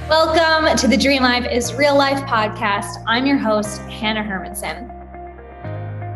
Welcome to the Dream Life is Real Life podcast. I'm your host, Hanna Hermanson.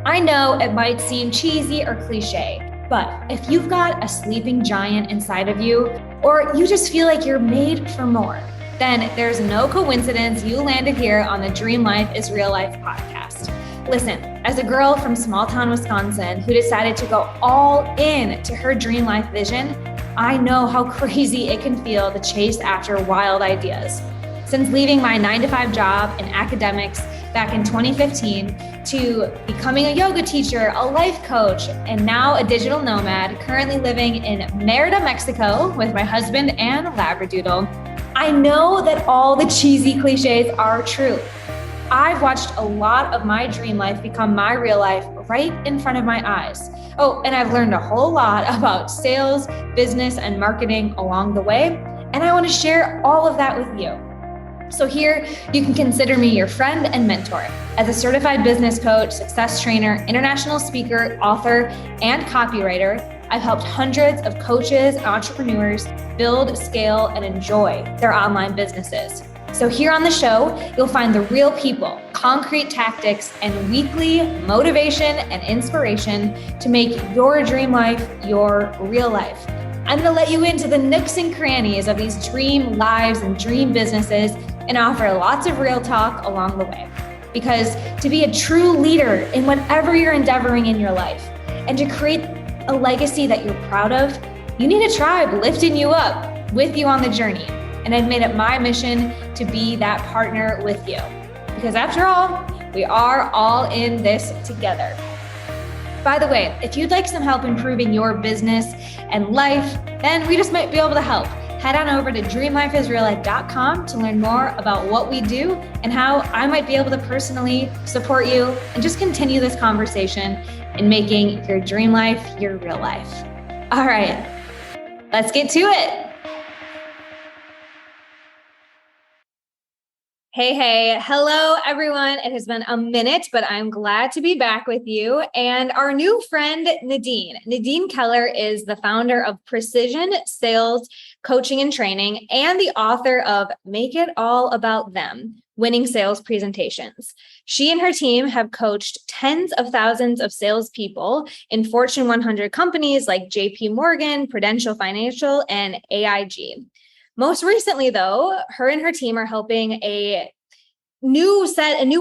I know it might seem cheesy or cliche, but if you've got a sleeping giant inside of you, or you just feel like you're made for more, then there's no coincidence you landed here on the Dream Life is Real Life podcast. Listen, as a girl from small town Wisconsin who decided to go all in to her dream life vision, I know how crazy it can feel to chase after wild ideas. Since leaving my 9-to-5 job in academics back in 2015 to becoming a yoga teacher, a life coach, and now a digital nomad, currently living in Merida, Mexico with my husband and Labradoodle, I know that all the cheesy cliches are true. I've watched a lot of my dream life become my real life right in front of my eyes. Oh, and I've learned a whole lot about sales, business, and marketing along the way, and I want to share all of that with you. So here, you can consider me your friend and mentor. As a certified business coach, success trainer, international speaker, author, and copywriter, I've helped hundreds of coaches and entrepreneurs build, scale, and enjoy their online businesses. So here on the show, you'll find the real people, concrete tactics, and weekly motivation and inspiration to make your dream life your real life. I'm going to let you into the nooks and crannies of these dream lives and dream businesses and offer lots of real talk along the way. Because to be a true leader in whatever you're endeavoring in your life and to create a legacy that you're proud of, you need a tribe lifting you up with you on the journey. And I've made it my mission to be that partner with you. Because after all, we are all in this together. By the way, if you'd like some help improving your business and life, then we just might be able to help. Head on over to dreamlifeisreallife.com to learn more about what we do and how I might be able to personally support you and just continue this conversation in making your dream life your real life. All right, let's get to it. Hey, hello everyone. It has been a minute, but I'm glad to be back with you. And our new friend, Nadine Keller is the founder of Precision Sales Coaching and Training and the author of Make It All About Them, Winning Sales Presentations. She and her team have coached tens of thousands of salespeople in Fortune 100 companies like JPMorgan, Prudential Financial, and AIG. Most recently, though, her and her team are helping a new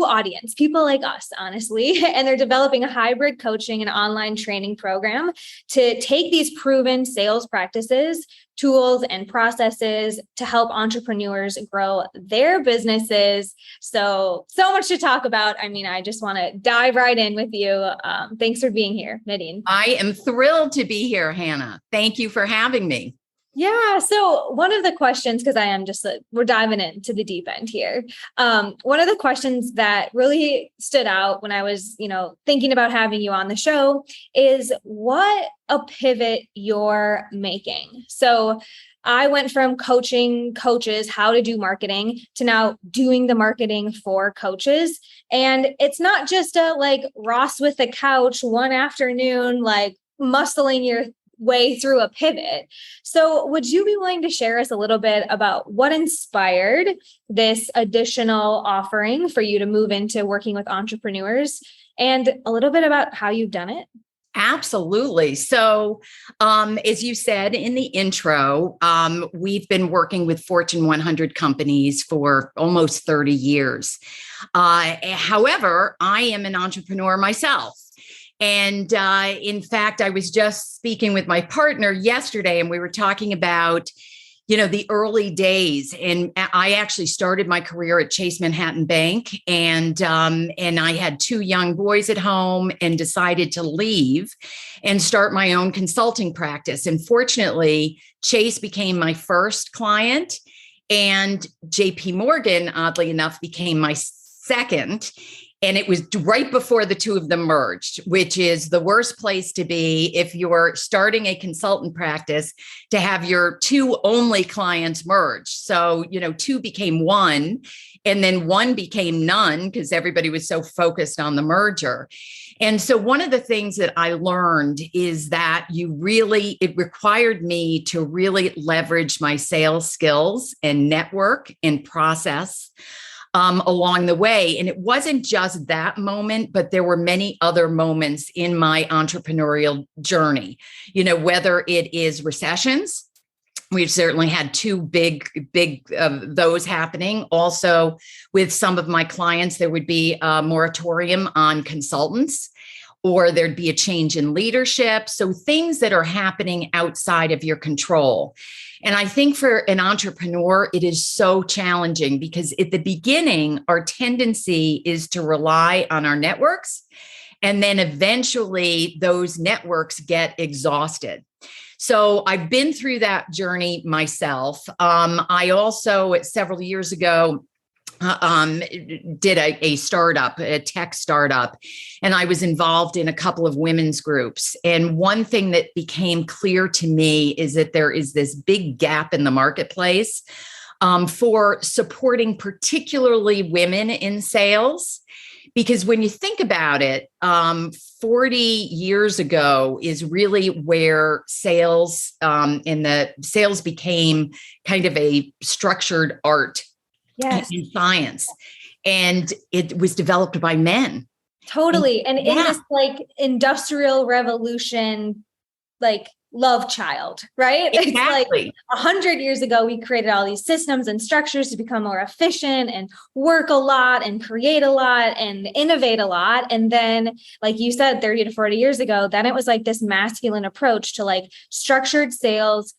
audience, people like us, honestly, and they're developing a hybrid coaching and online training program to take these proven sales practices, tools, and processes to help entrepreneurs grow their businesses. So much to talk about. I mean, I just want to dive right in with you. Thanks for being here, Nadine. I am thrilled to be here, Hannah. Thank you for having me. Yeah. So one of the questions, because we're diving into the deep end here. One of the questions that really stood out when I was, thinking about having you on the show is what a pivot you're making. So I went from coaching coaches how to do marketing to now doing the marketing for coaches. And it's not just a Ross with the couch one afternoon, muscling your way through a pivot. So would you be willing to share us a little bit about what inspired this additional offering for you to move into working with entrepreneurs and a little bit about how you've done it? Absolutely. So, as you said in the intro, we've been working with Fortune 100 companies for almost 30 years. However, I am an entrepreneur myself. And in fact, I was just speaking with my partner yesterday, and we were talking about, the early days. And I actually started my career at Chase Manhattan Bank, and I had 2 young boys at home and decided to leave and start my own consulting practice. And fortunately, Chase became my first client, and JPMorgan, oddly enough, became my second. And it was right before the two of them merged, which is the worst place to be if you're starting a consultant practice, to have your two only clients merge. So, two became one, and then one became none because everybody was so focused on the merger. And so one of the things that I learned is that it required me to really leverage my sales skills and network and process along the way. And it wasn't just that moment, but there were many other moments in my entrepreneurial journey, whether it is recessions. We've certainly had two big those happening. Also, with some of my clients, there would be a moratorium on consultants, or there'd be a change in leadership. So things that are happening outside of your control. And I think for an entrepreneur, it is so challenging because at the beginning, our tendency is to rely on our networks. And then eventually those networks get exhausted. So I've been through that journey myself. I also, several years ago, did a startup, a tech startup, and I was involved in a couple of women's groups. And one thing that became clear to me is that there is this big gap in the marketplace for supporting particularly women in sales. Because when you think about it, 40 years ago is really where sales became kind of a structured art. Yes. In science. And it was developed by men. Totally. And in this industrial revolution, love child, right? Exactly. It's 100 years ago, we created all these systems and structures to become more efficient and work a lot and create a lot and innovate a lot. And then, like you said, 30 to 40 years ago, then it was this masculine approach to structured sales,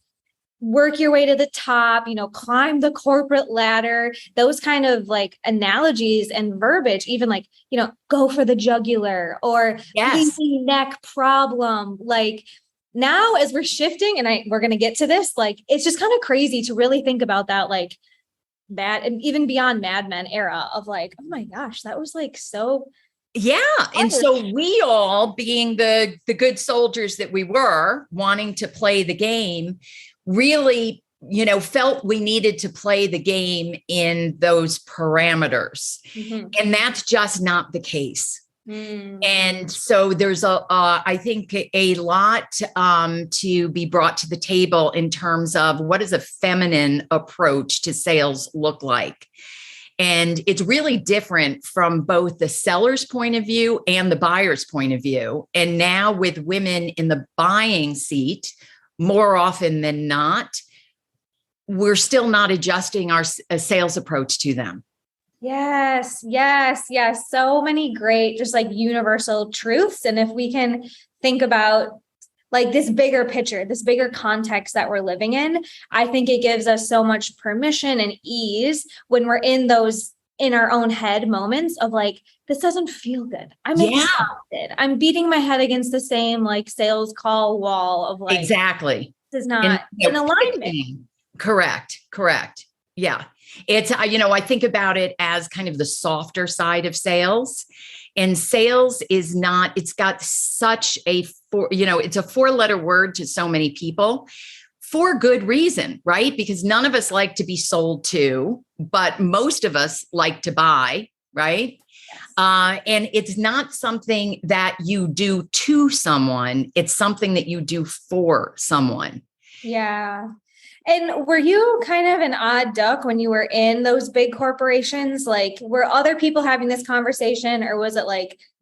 work your way to the top, climb the corporate ladder, those kind of analogies and verbiage, even go for the jugular or leaky neck problem. Now as we're shifting, and we're going to get to this, it's just kind of crazy to really think about that, that, and even beyond Mad Men era of oh my gosh, that was so. Yeah. And so we all, being the good soldiers that we were, wanting to play the game, really, felt we needed to play the game in those parameters. Mm-hmm. And that's just not the case. Mm-hmm. And so there's I think a lot to be brought to the table in terms of what does a feminine approach to sales look like. And it's really different from both the seller's point of view and the buyer's point of view. And now with women in the buying seat, more often than not, we're still not adjusting our sales approach to them. Yes. So many great, just universal truths. And if we can think about this bigger picture, this bigger context that we're living in, I think it gives us so much permission and ease when we're in those in our own head moments of this doesn't feel good. I'm exhausted. I'm beating my head against the same sales call wall of exactly. This is not in alignment. Correct. Yeah. It's, I think about it as kind of the softer side of sales. And sales is not, it's got such it's a 4-letter word to so many people for good reason, right? Because none of us like to be sold to, but most of us like to buy, right? And it's not something that you do to someone. It's something that you do for someone. Yeah. And were you kind of an odd duck when you were in those big corporations? Were other people having this conversation, or was it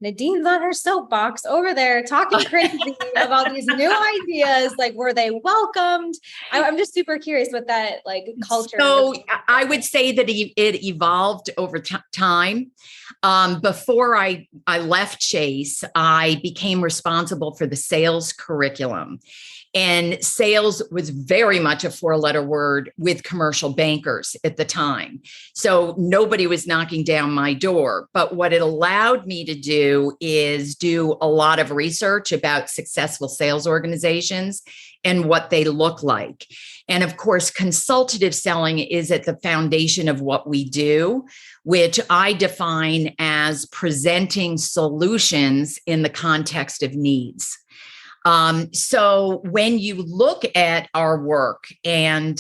Nadine's on her soapbox over there talking crazy about these new ideas? Were they welcomed? I'm just super curious what that culture. So I would say that it evolved over time. Before I left Chase, I became responsible for the sales curriculum. And sales was very much a 4-letter word with commercial bankers at the time. So nobody was knocking down my door. But what it allowed me to do is do a lot of research about successful sales organizations and what they look like. And of course, consultative selling is at the foundation of what we do, which I define as presenting solutions in the context of needs. So when you look at our work, and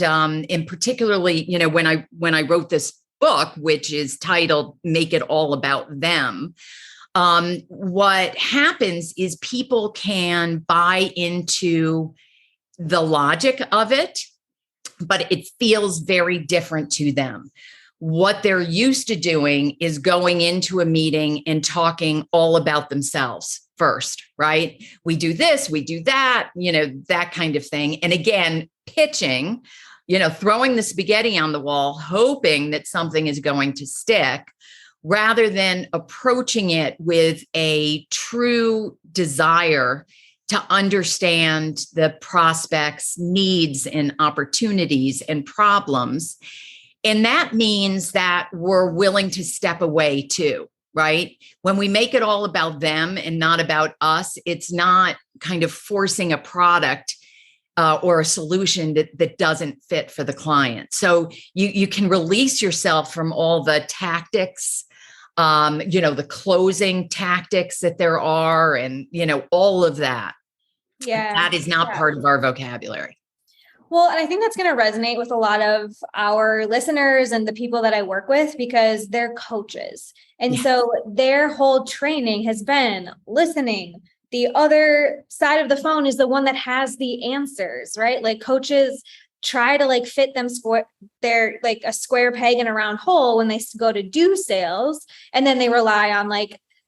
in particularly, when I wrote this book, which is titled "Make It All About Them," what happens is people can buy into the logic of it, but it feels very different to them. What they're used to doing is going into a meeting and talking all about themselves first, right? We do this, we do that, that kind of thing. And again, pitching, throwing the spaghetti on the wall, hoping that something is going to stick, rather than approaching it with a true desire to understand the prospect's needs and opportunities and problems. And that means that we're willing to step away too, right? When we make it all about them and not about us, it's not kind of forcing a product or a solution that doesn't fit for the client. So you can release yourself from all the tactics, the closing tactics that there are, and, all of that. Yeah. That is not part of our vocabulary. Well, and I think that's going to resonate with a lot of our listeners and the people that I work with, because they're coaches. And so their whole training has been listening. The other side of the phone is the one that has the answers, right? Like coaches try to fit them they're like a square peg in a round hole when they go to do sales. And then they rely on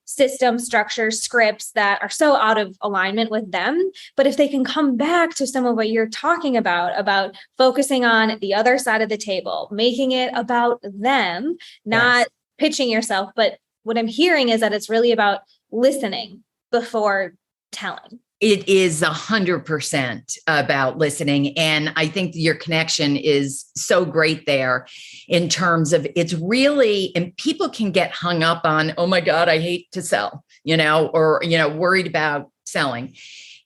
system structures, scripts that are so out of alignment with them. But if they can come back to some of what you're talking about focusing on the other side of the table, making it about them, not pitching yourself. But what I'm hearing is that it's really about listening before telling. It is 100% about listening. And I think your connection is so great there in terms of it's really, and people can get hung up on, oh my God, I hate to sell, or, worried about selling.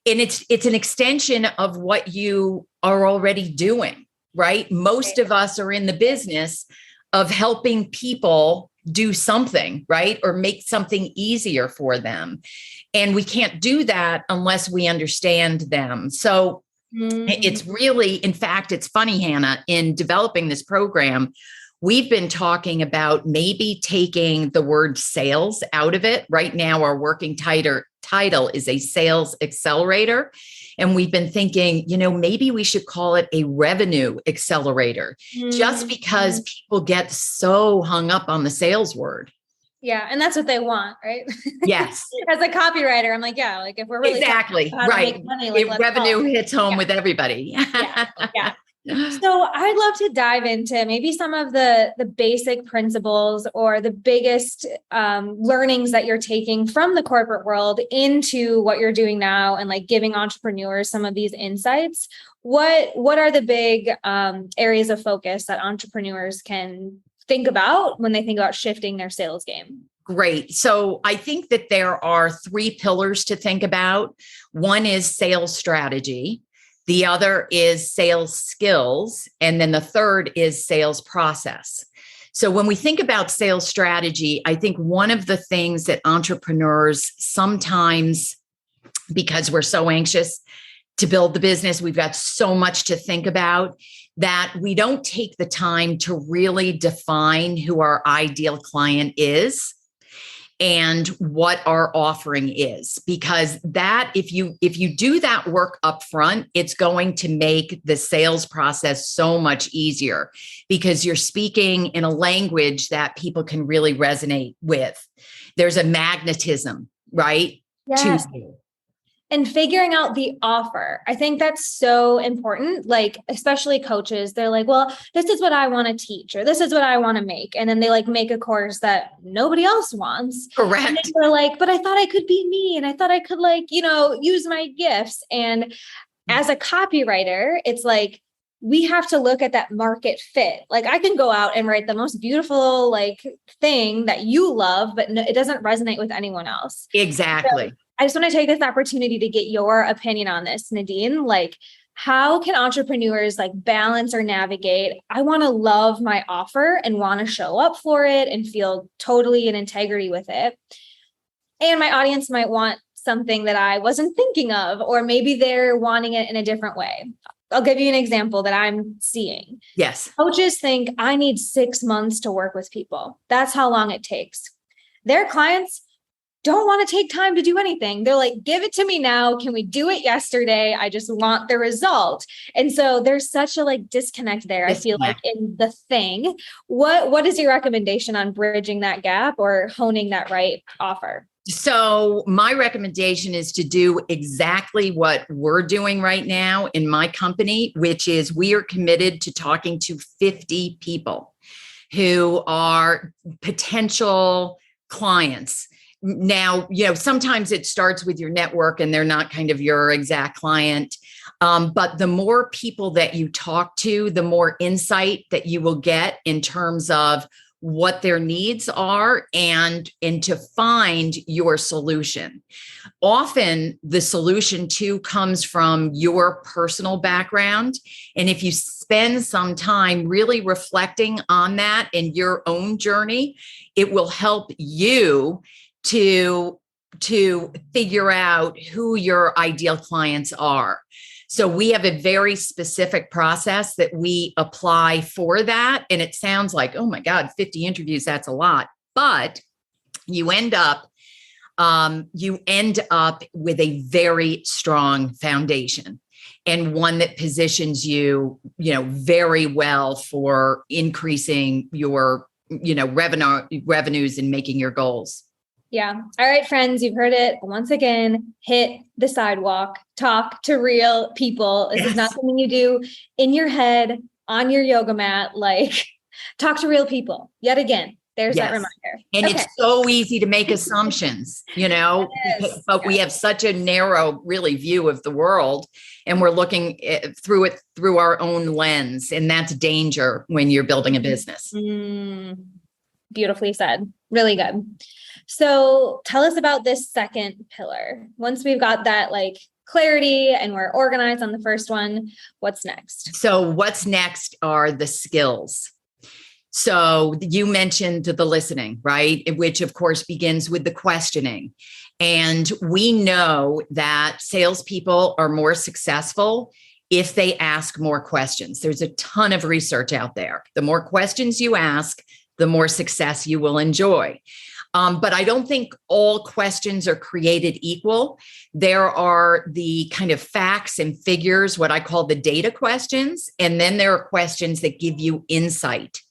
And it's an extension of what you are already doing, right? Most of us are in the business of helping people do something, right? Or make something easier for them. And we can't do that unless we understand them. So it's really, in fact, it's funny, Hanna, in developing this program, we've been talking about maybe taking the word sales out of it. Right now, our working title is a sales accelerator. And we've been thinking, maybe we should call it a revenue accelerator, just because people get so hung up on the sales word. Yeah. And that's what they want, right? Yes. As a copywriter, I'm if we're really exactly right, money, revenue hits home with everybody. Yeah. So I'd love to dive into maybe some of the basic principles or the biggest learnings that you're taking from the corporate world into what you're doing now, and giving entrepreneurs some of these insights. What are the big areas of focus that entrepreneurs can think about when they think about shifting their sales game? Great. So I think that there are 3 pillars to think about. One is sales strategy. The other is sales skills. And then the third is sales process. So when we think about sales strategy, I think one of the things that entrepreneurs sometimes, because we're so anxious to build the business, we've got so much to think about, that we don't take the time to really define who our ideal client is and what our offering is. Because that, if you do that work up front, it's going to make the sales process so much easier, because you're speaking in a language that people can really resonate with. There's a magnetism, right? Yes. To you. And figuring out the offer. I think that's so important. Especially coaches, they're well, this is what I want to teach, or this is what I want to make. And then they make a course that nobody else wants. Correct. And they're but I thought I could be me. And I thought I could use my gifts. And as a copywriter, it's we have to look at that market fit. I can go out and write the most beautiful, thing that you love, but it doesn't resonate with anyone else. Exactly. So I just want to take this opportunity to get your opinion on this, Nadine. how can entrepreneurs like balance or navigate? I want to love my offer and want to show up for it and feel totally in integrity with it. And my audience might want something that I wasn't thinking of, or maybe they're wanting it in a different way. I'll give you an example that I'm seeing. Yes. Coaches think I need 6 months to work with people. That's how long it takes. Their clients don't want to take time to do anything. They're like, give it to me now. Can we do it yesterday? I just want the result. And so there's such a like disconnect there. I feel like in the thing. What is your recommendation on bridging that gap or honing that right offer? So my recommendation is to do exactly what we're doing right now in my company, which is we are committed to talking to 50 people who are potential clients. Now, sometimes it starts with your network and they're not kind of your exact client. But the more people that you talk to, the more insight that you will get in terms of what their needs are and to find your solution. Often the solution too comes from your personal background. And if you spend some time really reflecting on that in your own journey, it will help you to figure out who your ideal clients are. So we have a very specific process that we apply for that. And it sounds like, oh my God, 50 interviews, that's a lot. But you end up with a very strong foundation and one that positions you, very well for increasing your, revenues and making your goals. Yeah. All right, friends, you've heard it. Once again, hit the sidewalk, talk to real people. This is not something you do in your head on your yoga mat, like talk to real people. Yet again, there's that reminder. And it's so easy to make assumptions, but we have such a narrow, really view of the world and we're looking through it through our own lens. And that's danger when you're building a business. Beautifully said. Really good. So tell us about this second pillar. Once we've got that like clarity and we're organized on the first one, what's next? So what's next are the skills. So you mentioned the listening, right? Which of course begins with the questioning. And we know that salespeople are more successful if they ask more questions. There's a ton of research out there. The more questions you ask, the more success you will enjoy. But I don't think all questions are created equal. There are the kind of facts and figures, what I call the data questions. And then there are questions that give you insight.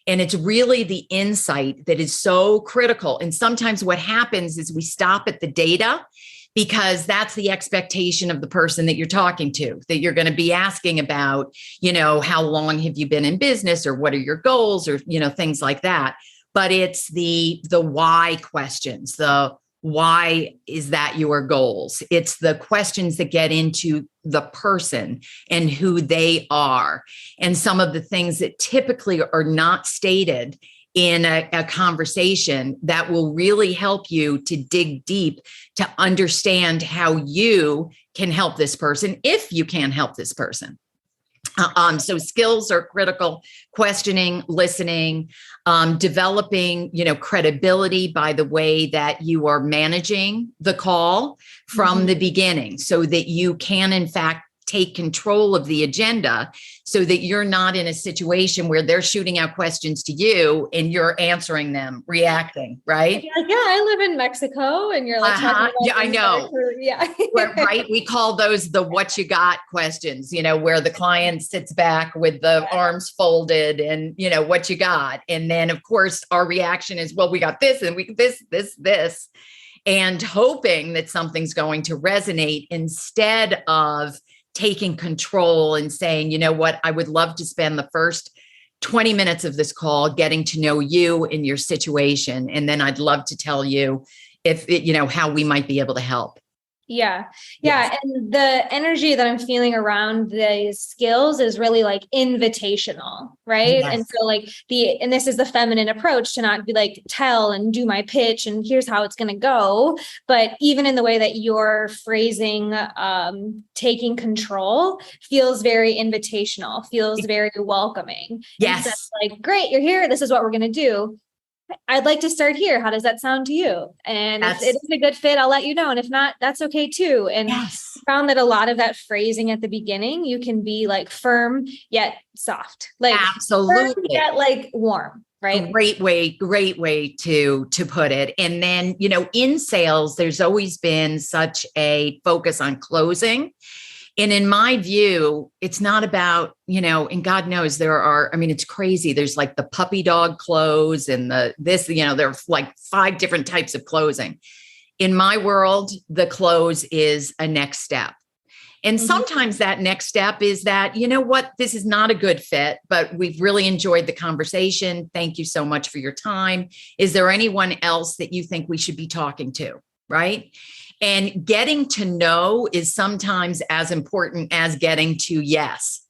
And it's really the insight that is so critical. And sometimes what happens is we stop at the data because that's the expectation of the person that you're talking to, that you're going to be asking about, how long have you been in business or what are your goals or, things like that. But it's the why questions, the why is that your goals? It's the questions that get into the person and who they are. And some of the things that typically are not stated in a conversation that will really help you to dig deep to understand how you can help this person, if you can help this person. So skills are critical: questioning, listening, developing, credibility by the way that you are managing the call from the beginning so that you can, in fact, take control of the agenda so that you're not in a situation where they're shooting out questions to you and you're answering them, reacting, right? Like, yeah, I live in Mexico and you're like, yeah, I know. Right. We call those the what you got questions, where the client sits back with the arms folded and, what you got. And then of course our reaction is, well, we got this and we this, and hoping that something's going to resonate instead of taking control and saying, you know what, I would love to spend the first 20 minutes of this call getting to know you and your situation. And then I'd love to tell you how we might be able to help. Yeah. Yes. Yeah. And the energy that I'm feeling around these skills is really like invitational, right? Yes. And so and this is the feminine approach to not be like, tell and do my pitch and here's how it's going to go. But even in the way that you're phrasing, taking control feels very invitational, feels very welcoming. Yes. Instead of like, great, you're here. This is what we're going to do. I'd like to start here. How does that sound to you? And if it is a good fit, I'll let you know. And if not, that's okay too. And yes. found that a lot of that phrasing at the beginning, you can be like firm yet soft, like absolutely firm yet like warm, right? Great way to put it. And then, in sales, there's always been such a focus on closing. And in my view, it's not about, and God knows it's crazy. There's like the puppy dog close and there are like 5 different types of closing. In my world, the close is a next step. And sometimes that next step is that, this is not a good fit, but we've really enjoyed the conversation. Thank you so much for your time. Is there anyone else that you think we should be talking to? Right? And getting to know is sometimes as important as getting to yes.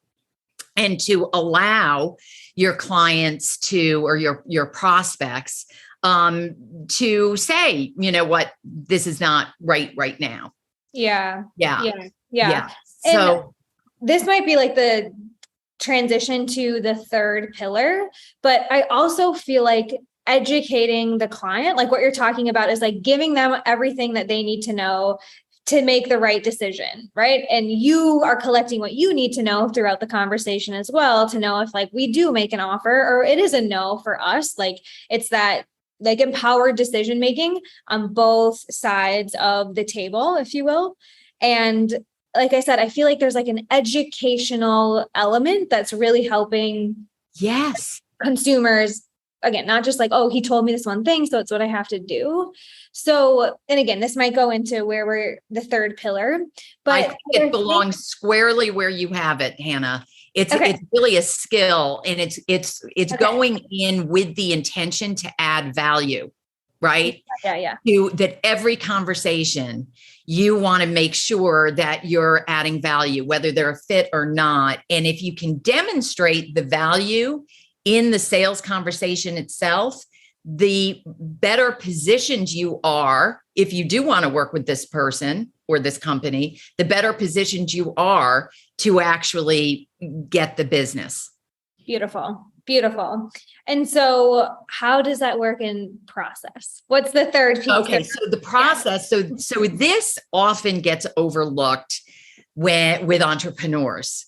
And to allow your clients or your prospects to say, what, this is not right now. Yeah. Yeah. So this might be like the transition to the third pillar, but I also feel like educating the client, like what you're talking about, is like giving them everything that they need to know to make the right decision, right? And you are collecting what you need to know throughout the conversation as well, to know if like we do make an offer or it is a no for us. Like it's that like empowered decision making on both sides of the table, if you will. And like I said, I feel like there's like an educational element that's really helping consumers. Again, not just like, oh, he told me this one thing, so it's what I have to do. So, and again, this might go into where we're the third pillar, but I think it belongs squarely where you have it, Hannah. It's really a skill, and it's going in with the intention to add value, right? Yeah. That every conversation, you want to make sure that you're adding value, whether they're a fit or not. And if you can demonstrate the value in the sales conversation itself, the better positioned you are. If you do want to work with this person or this company, the better positioned you are to actually get the business. Beautiful. And so how does that work in process? What's the third piece? Okay. So the process, so this often gets overlooked with entrepreneurs.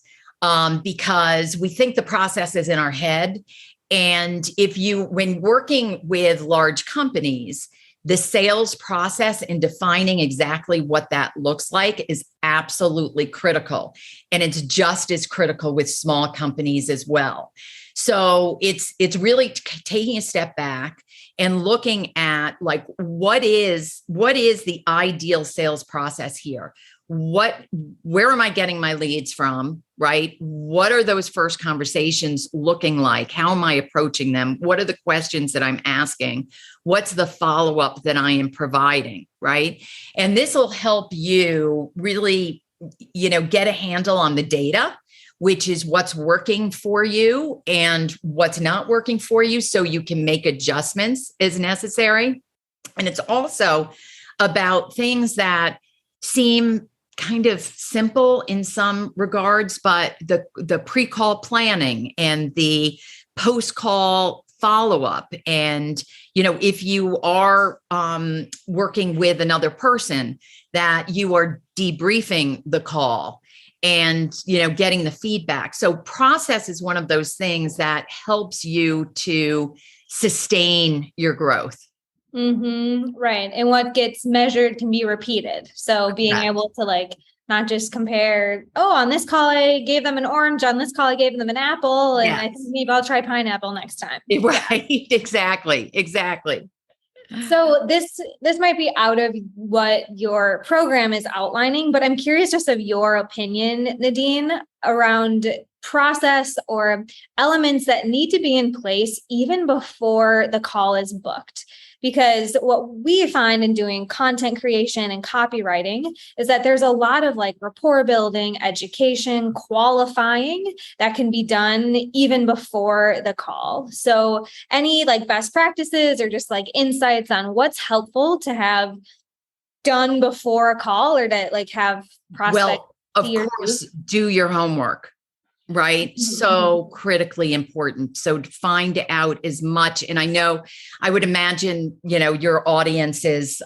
Because we think the process is in our head. And when working with large companies, the sales process and defining exactly what that looks like is absolutely critical. And it's just as critical with small companies as well. So it's really taking a step back and looking at like, what is the ideal sales process here? Where am I getting my leads from, right? What are those first conversations looking like? How am I approaching them? What are the questions that I'm asking? What's the follow-up that I am providing, right? And this will help you really, get a handle on the data, which is what's working for you and what's not working for you, so you can make adjustments as necessary. And it's also about things that seem kind of simple in some regards, but the pre-call planning and the post-call follow-up. And, if you are working with another person, that you are debriefing the call and, getting the feedback. So process is one of those things that helps you to sustain your growth. Right. And what gets measured can be repeated. So being able to like, not just compare, on this call, I gave them an orange. On this call, I gave them an apple. And I think maybe I'll try pineapple next time. Right. Exactly. So this might be out of what your program is outlining, but I'm curious just of your opinion, Nadine, around process or elements that need to be in place even before the call is booked. Because what we find in doing content creation and copywriting is that there's a lot of like rapport building, education, qualifying that can be done even before the call. So any like best practices or just like insights on what's helpful to have done before a call or to like have prospects? Well, of course, do your homework. Right. So critically important. So to find out as much. And I would imagine, your audience is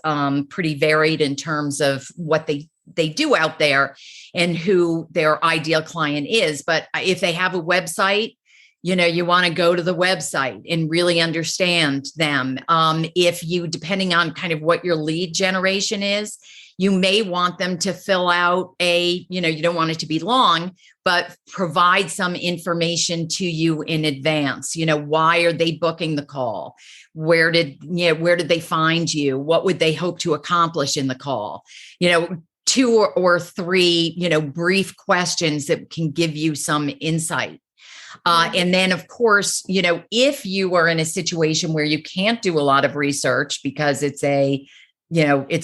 pretty varied in terms of what they do out there and who their ideal client is. But if they have a website, you want to go to the website and really understand them. If you, depending on kind of what your lead generation is, you may want them to fill out you don't want it to be long, but provide some information to you in advance. Why are they booking the call? Where did they find you? What would they hope to accomplish in the call? 2 or 3, brief questions that can give you some insight. And then, of course, if you are in a situation where you can't do a lot of research because it's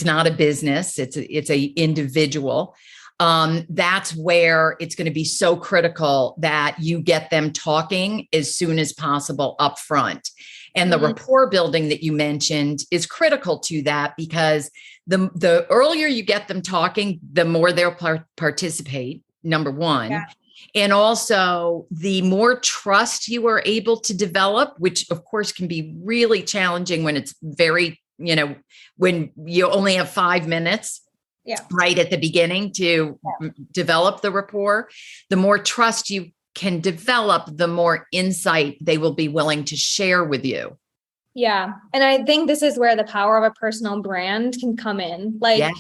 not a business, it's a individual. That's where it's going to be so critical that you get them talking as soon as possible up front. And the rapport building that you mentioned is critical to that, because the earlier you get them talking, the more they'll participate, number one. Yeah. And also the more trust you are able to develop, which of course can be really challenging when it's very, when you only have 5 minutes right at the beginning to develop the rapport, the more trust you can develop, the more insight they will be willing to share with you. Yeah. And I think this is where the power of a personal brand can come in. Like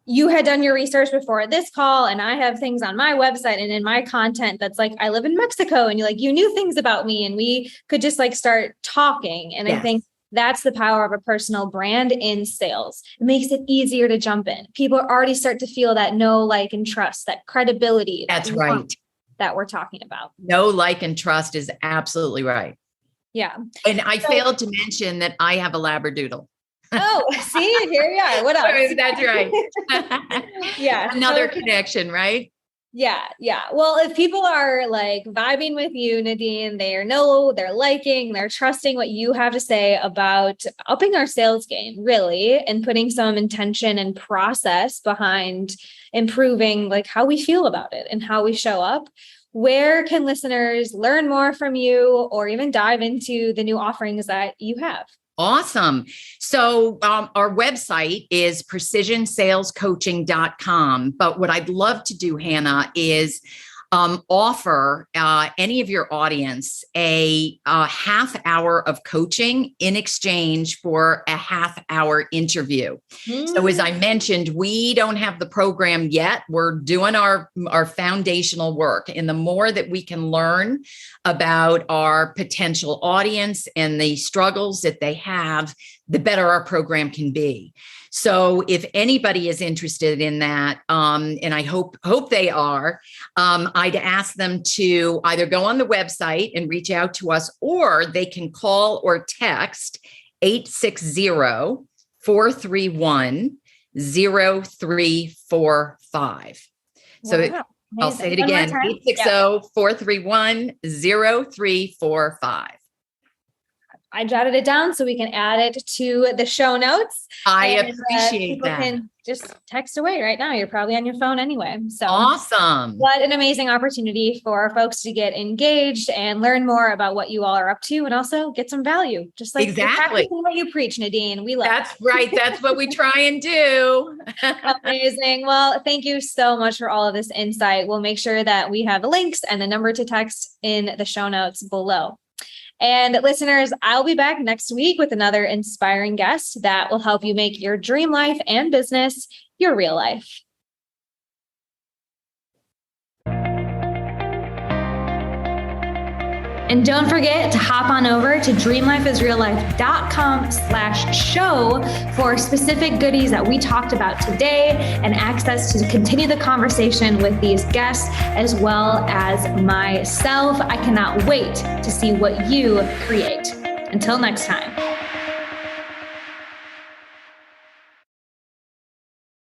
you had done your research before this call, and I have things on my website and in my content that's like, I live in Mexico, and you knew things about me, and we could just like start talking. And I think that's the power of a personal brand in sales. It makes it easier to jump in. People already start to feel that know, like, and trust, that credibility. That's right. That we're talking about. Know, like, and trust is absolutely right. Yeah. And I failed to mention that I have a Labradoodle. Oh, see, here we are. What else? That's right. Yeah. Another connection, right? Yeah. Yeah. Well, if people are like vibing with you, Nadine, they're liking, they're trusting what you have to say about upping our sales game, really, and putting some intention and process behind improving like how we feel about it and how we show up. Where can listeners learn more from you or even dive into the new offerings that you have? Awesome. So our website is precisionsalescoaching.com. But what I'd love to do, Hanna, is offer any of your audience a half hour of coaching in exchange for a half-hour interview. So as I mentioned, we don't have the program yet. We're doing our foundational work. And the more that we can learn about our potential audience and the struggles that they have, the better our program can be. So if anybody is interested in that, and I hope they are, I'd ask them to either go on the website and reach out to us, or they can call or text 860-431-0345. So I'll say it again, 860-431-0345. I jotted it down so we can add it to the show notes. I appreciate that. People can just text away right now. You're probably on your phone anyway. So awesome. What an amazing opportunity for folks to get engaged and learn more about what you all are up to, and also get some value. Just like exactly what you preach, Nadine. We love That's right. That's what we try and do. Amazing. Well, thank you so much for all of this insight. We'll make sure that we have the links and the number to text in the show notes below. And listeners, I'll be back next week with another inspiring guest that will help you make your dream life and business your real life. And don't forget to hop on over to dreamlifeisreallife.com/show for specific goodies that we talked about today and access to continue the conversation with these guests as well as myself. I cannot wait to see what you create. Until next time.